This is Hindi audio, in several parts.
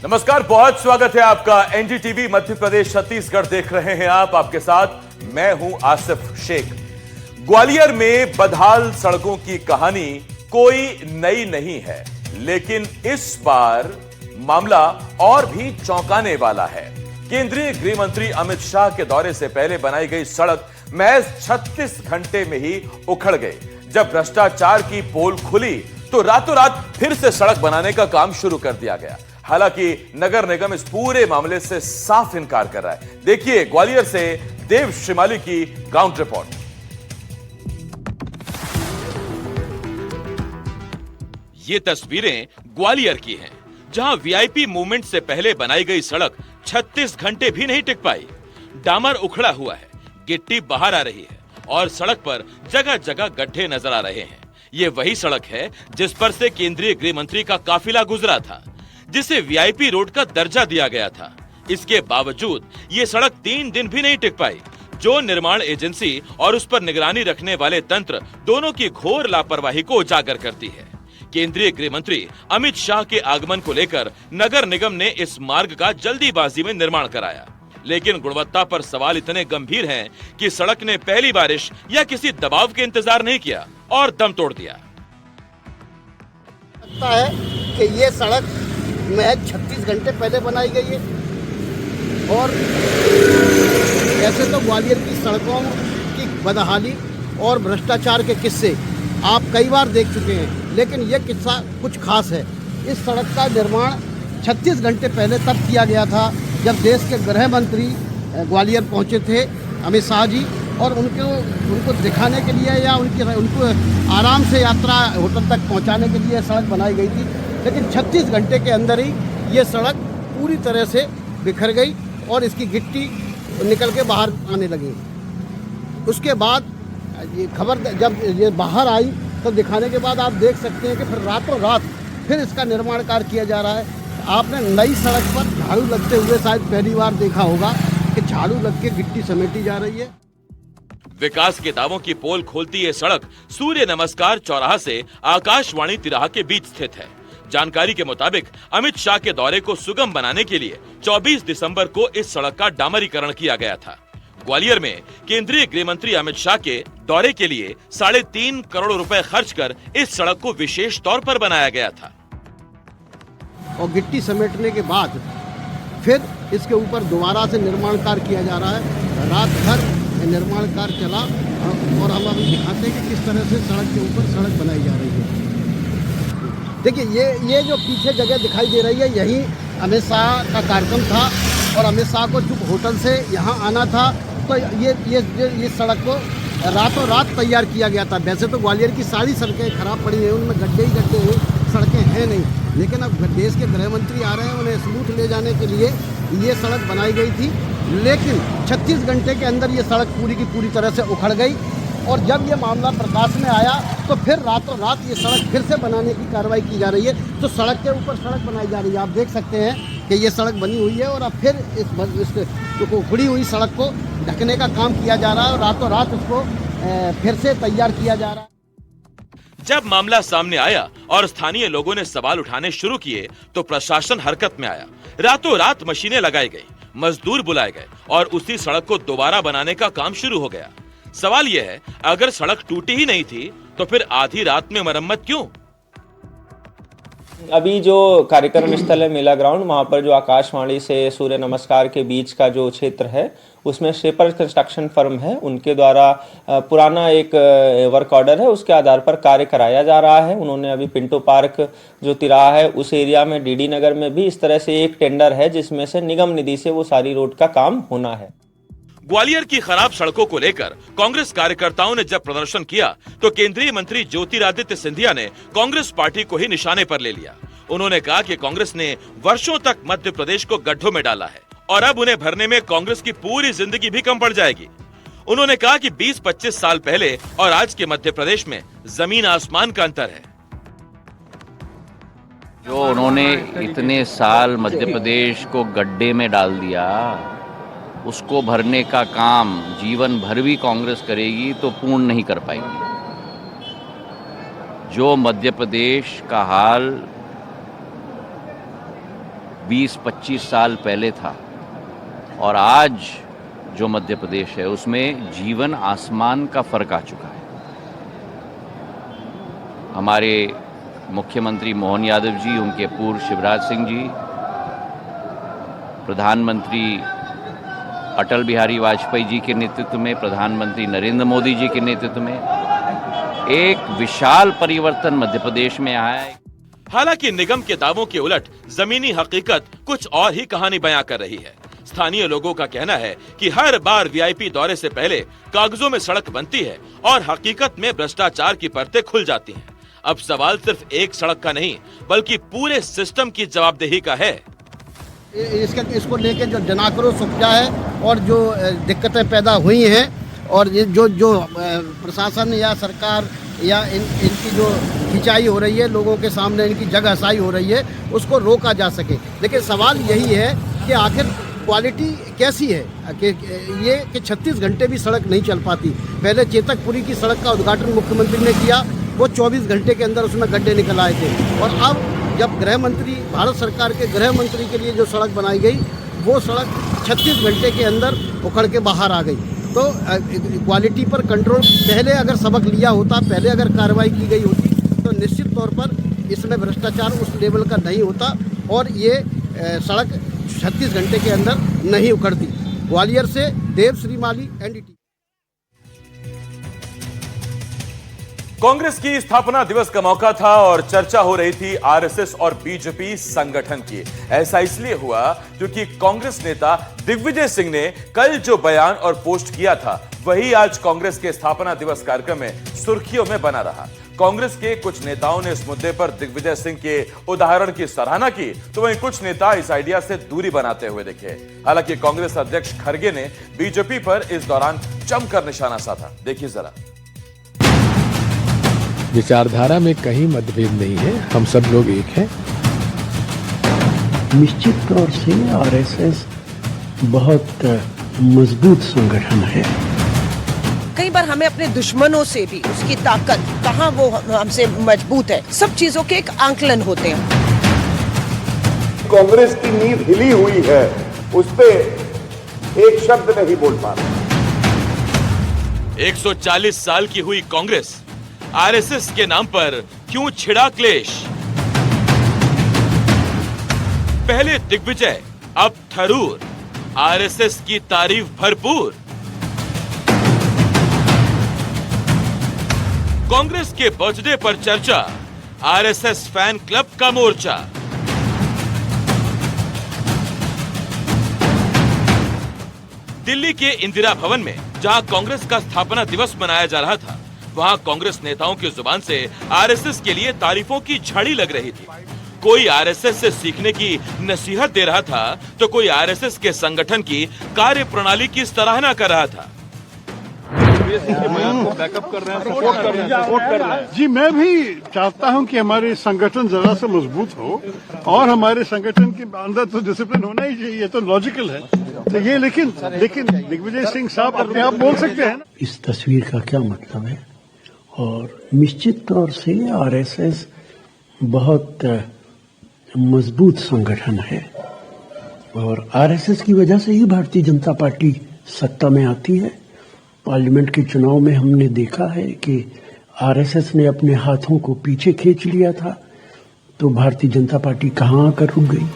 नमस्कार, बहुत स्वागत है आपका। एनडीटीवी मध्य प्रदेश छत्तीसगढ़ देख रहे हैं आप। आपके साथ मैं हूं आसिफ शेख। ग्वालियर में बदहाल सड़कों की कहानी कोई नई नहीं है, लेकिन इस बार मामला और भी चौंकाने वाला है। केंद्रीय गृह मंत्री अमित शाह के दौरे से पहले बनाई गई सड़क महज 36 घंटे में ही उखड़ गई। जब भ्रष्टाचार की पोल खुली तो रातों रात फिर से सड़क बनाने का काम शुरू कर दिया गया। हालांकि नगर निगम इस पूरे मामले से साफ इनकार कर रहा है। देखिए ग्वालियर से देव श्रीमाली की ग्राउंड रिपोर्ट। ये तस्वीरें ग्वालियर की हैं, जहां वीआईपी मूवमेंट से पहले बनाई गई सड़क 36 घंटे भी नहीं टिक पाई। डामर उखड़ा हुआ है, गिट्टी बाहर आ रही है और सड़क पर जगह जगह गड्ढे नजर आ रहे हैं। ये वही सड़क है जिस पर से केंद्रीय गृह मंत्री का काफिला गुजरा था, जिसे वीआईपी रोड का दर्जा दिया गया था। इसके बावजूद ये सड़क 3 दिन भी नहीं टिक पाई, जो निर्माण एजेंसी और उस पर निगरानी रखने वाले तंत्र दोनों की घोर लापरवाही को उजागर करती है। केंद्रीय गृह मंत्री अमित शाह के आगमन को लेकर नगर निगम ने इस मार्ग का जल्दीबाजी में निर्माण कराया, लेकिन गुणवत्ता पर सवाल इतने गंभीर हैं कि सड़क ने पहली बारिश या किसी दबाव के इंतजार नहीं किया और दम तोड़ दिया। लगता है कि ये सड़क महज 36 घंटे पहले बनाई गई है और ऐसे तो ग्वालियर की सड़कों की बदहाली और भ्रष्टाचार के किस्से आप कई बार देख चुके हैं, लेकिन ये किस्सा कुछ खास है। इस सड़क का निर्माण 36 घंटे पहले तब किया गया था जब देश के गृह मंत्री ग्वालियर पहुंचे थे अमित शाह जी, और उनको दिखाने के लिए या उनको आराम से यात्रा होटल तक पहुंचाने के लिए सड़क बनाई गई थी। लेकिन 36 घंटे के अंदर ही ये सड़क पूरी तरह से बिखर गई और इसकी गिट्टी निकल के बाहर आने लगी। उसके बाद ये खबर जब ये बाहर आई तो दिखाने के बाद आप देख सकते हैं कि फिर रातों रात फिर इसका निर्माण कार्य किया जा रहा है। आपने नई सड़क पर झाड़ू लगते हुए शायद पहली बार देखा होगा कि झाड़ू लग के गिट्टी समेटी जा रही है। विकास के दावों की पोल खोलती ये सड़क सूर्य नमस्कार चौराहा से आकाशवाणी तिराहा के बीच स्थित है। जानकारी के मुताबिक अमित शाह के दौरे को सुगम बनाने के लिए 24 दिसंबर को इस सड़क का डामरीकरण किया गया था। ग्वालियर में केंद्रीय गृह मंत्री अमित शाह के दौरे के लिए 3.5 करोड़ रुपए खर्च कर इस सड़क को विशेष तौर पर बनाया गया था। और गिट्टी समेटने के बाद फिर इसके ऊपर दोबारा से निर्माण कार्य किया जा रहा है। रात भर निर्माण कार्य चला और हम अभी दिखाते हैं कि किस तरह से सड़क के ऊपर सड़क बनाई जा रही है। देखिए ये जो पीछे जगह दिखाई दे रही है, यही अमित शाह का कार्यक्रम था और अमित शाह को चूँकि होटल से यहाँ आना था तो ये सड़क को रातों रात तैयार किया गया था। वैसे तो ग्वालियर की सारी सड़कें खराब पड़ी हैं, उनमें गड्ढे ही गड्ढे हैं, सड़कें हैं नहीं, लेकिन अब देश के गृह मंत्री आ रहे हैं, उन्हें स्मूथ ले जाने के लिए ये सड़क बनाई गई थी। लेकिन 36 घंटे के अंदर ये सड़क पूरी की पूरी तरह से उखड़ गई और जब ये मामला प्रकाश में आया तो फिर रातों रात ये सड़क फिर से बनाने की कार्रवाई की जा रही है। तो सड़क के ऊपर सड़क बनाई जा रही है। आप देख सकते हैं कि ये सड़क बनी हुई है और अब फिर इस उखड़ी हुई सड़क को ढकने का काम किया जा रहा है और रातों रात उसको फिर से तैयार किया जा रहा है। जब मामला सामने आया और स्थानीय लोगों ने सवाल उठाने शुरू किए तो प्रशासन हरकत में आया। रातों रात मशीनें लगाई गई, मजदूर बुलाए गए और उसी सड़क को दोबारा बनाने का काम शुरू हो गया। सवाल यह है, अगर सड़क टूटी ही नहीं थी तो फिर आधी रात में मरम्मत क्यों? अभी जो कार्यक्रम स्थल है मेला ग्राउंड, वहाँ पर जो आकाशवाणी से सूर्य नमस्कार के बीच का जो क्षेत्र है उसमें शेपर कंस्ट्रक्शन फर्म है, उनके द्वारा पुराना एक वर्क ऑर्डर है, उसके आधार पर कार्य कराया जा रहा है। उन्होंने अभी पिंटो पार्क जो तिराहा है उस एरिया में, डीडी नगर में भी इस तरह से एक टेंडर है जिसमें से निगम निधि से वो सारी रोड का काम होना है। ग्वालियर की खराब सड़कों को लेकर कांग्रेस कार्यकर्ताओं ने जब प्रदर्शन किया तो केंद्रीय मंत्री ज्योतिरादित्य सिंधिया ने कांग्रेस पार्टी को ही निशाने पर ले लिया। उन्होंने कहा कि कांग्रेस ने वर्षों तक मध्य प्रदेश को गड्ढों में डाला है और अब उन्हें भरने में कांग्रेस की पूरी जिंदगी भी कम पड़ जाएगी। उन्होंने कहा कि 20-25 साल पहले और आज के मध्य प्रदेश में जमीन आसमान का अंतर है। जो उन्होंने इतने साल मध्य प्रदेश को गड्ढे में डाल दिया, उसको भरने का काम जीवन भर भी कांग्रेस करेगी तो पूर्ण नहीं कर पाएगी। जो मध्य प्रदेश का हाल 20-25 साल पहले था और आज जो मध्य प्रदेश है उसमें जीवन आसमान का फर्क आ चुका है। हमारे मुख्यमंत्री मोहन यादव जी, उनके पूर्व शिवराज सिंह जी, प्रधानमंत्री अटल बिहारी वाजपेयी जी के नेतृत्व में, प्रधानमंत्री नरेंद्र मोदी जी के नेतृत्व में एक विशाल परिवर्तन मध्य प्रदेश में आया है। हालांकि निगम के दावों के उलट जमीनी हकीकत कुछ और ही कहानी बयां कर रही है। स्थानीय लोगों का कहना है कि हर बार वीआईपी दौरे से पहले कागजों में सड़क बनती है और हकीकत में भ्रष्टाचार की परतें खुल जाती हैं। अब सवाल सिर्फ एक सड़क का नहीं बल्कि पूरे सिस्टम की जवाबदेही का है। इसको लेके जो जनाक्रोश उपजा है और जो दिक्कतें पैदा हुई हैं और ये जो प्रशासन या सरकार या इनकी जो खिंचाई हो रही है, लोगों के सामने इनकी जगहसाई हो रही है, उसको रोका जा सके। लेकिन सवाल यही है कि आखिर क्वालिटी कैसी है कि 36 घंटे भी सड़क नहीं चल पाती। पहले चेतकपुरी की सड़क का उद्घाटन मुख्यमंत्री ने किया, वो 24 घंटे के अंदर उसमें गड्ढे निकल आए थे। और अब जब गृह मंत्री, भारत सरकार के गृह मंत्री के लिए जो सड़क बनाई गई, वो सड़क 36 घंटे के अंदर उखड़ के बाहर आ गई। तो क्वालिटी पर कंट्रोल पहले अगर सबक लिया होता, पहले अगर कार्रवाई की गई होती, तो निश्चित तौर पर इसमें भ्रष्टाचार उस लेवल का नहीं होता और ये सड़क 36 घंटे के अंदर नहीं उखड़ती। ग्वालियर से देव श्रीमाली, NDTV। कांग्रेस की स्थापना दिवस का मौका था और चर्चा हो रही थी आरएसएस और बीजेपी संगठन की। ऐसा इसलिए हुआ क्योंकि कांग्रेस नेता दिग्विजय सिंह ने कल जो बयान और पोस्ट किया था, वही आज कांग्रेस के स्थापना दिवस कार्यक्रम में सुर्खियों में बना रहा। कांग्रेस के कुछ नेताओं ने इस मुद्दे पर दिग्विजय सिंह के उदाहरण की सराहना की, तो वहीं कुछ नेता इस आइडिया से दूरी बनाते हुए दिखे। हालांकि कांग्रेस अध्यक्ष खड़गे ने बीजेपी पर इस दौरान जमकर निशाना साधा। देखिए जरा। विचारधारा में कहीं मतभेद नहीं है, हम सब लोग एक हैं। निश्चित तौर से आरएसएस बहुत मजबूत संगठन है। कई बार हमें अपने दुश्मनों से भी उसकी ताकत कहाँ वो हमसे मजबूत है, सब चीजों के एक आंकलन होते हैं। कांग्रेस की नींव हिली हुई है, उस पे एक शब्द नहीं बोल पा रहे। 140 साल की हुई कांग्रेस, आरएसएस के नाम पर क्यों छिड़ा क्लेश? पहले दिग्विजय, अब थरूर, आरएसएस की तारीफ भरपूर। कांग्रेस के बर्थडे पर चर्चा, आरएसएस फैन क्लब का मोर्चा। दिल्ली के इंदिरा भवन में जहां कांग्रेस का स्थापना दिवस मनाया जा रहा था, वहां कांग्रेस नेताओं की जुबान से आरएसएस के लिए तारीफों की झड़ी लग रही थी। कोई आरएसएस से सीखने की नसीहत दे रहा था, तो कोई आरएसएस के संगठन की कार्य प्रणाली की सराहना कर रहा था। बैकअप कर रहे हैं, सपोर्ट कर रहे हैं। जी, मैं भी चाहता हूं कि हमारे संगठन जरा से मजबूत हो और हमारे संगठन के अंदर तो डिसिप्लिन होना ही चाहिए, तो लॉजिकल है। तो ये लेकिन दिग्विजय सिंह साहब अपने आप बोल सकते हैं। इस तस्वीर का क्या मतलब है? और निश्चित तौर से आरएसएस बहुत मजबूत संगठन है और आरएसएस की वजह से ही भारतीय जनता पार्टी सत्ता में आती है। पार्लियामेंट के चुनाव में हमने देखा है कि आरएसएस ने अपने हाथों को पीछे खींच लिया था, तो भारतीय जनता पार्टी कहां आकर रुक गई।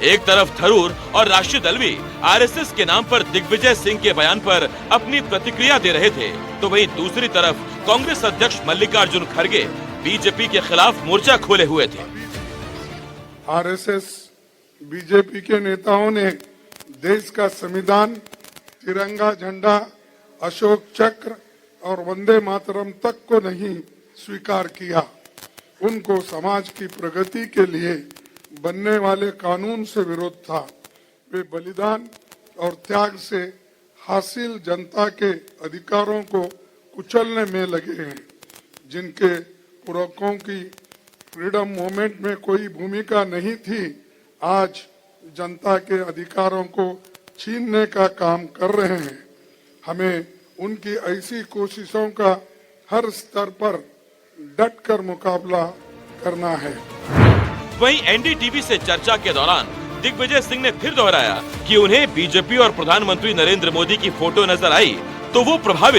एक तरफ थरूर और राष्ट्रीय दल भी आरएसएस के नाम पर दिग्विजय सिंह के बयान पर अपनी प्रतिक्रिया दे रहे थे, तो वहीं दूसरी तरफ कांग्रेस अध्यक्ष मल्लिकार्जुन खड़गे बीजेपी के खिलाफ मोर्चा खोले हुए थे। आरएसएस बीजेपी के नेताओं ने देश का संविधान, तिरंगा झंडा, अशोक चक्र और वंदे मातरम तक को नहीं स्वीकार किया। उनको समाज की प्रगति के लिए बनने वाले कानून से विरोध था। वे बलिदान और त्याग से हासिल जनता के अधिकारों को कुचलने में लगे हैं। जिनके पुरखों की फ्रीडम मूवमेंट में कोई भूमिका नहीं थी, आज जनता के अधिकारों को छीनने का काम कर रहे हैं। हमें उनकी ऐसी कोशिशों का हर स्तर पर डट कर मुकाबला करना है। वहीं एनडीटीवी से चर्चा के दौरान दिग्विजय सिंह ने फिर दोहराया कि उन्हें बीजेपी और प्रधानमंत्री नरेंद्र मोदी की फोटो नजर आई तो वो प्रभावित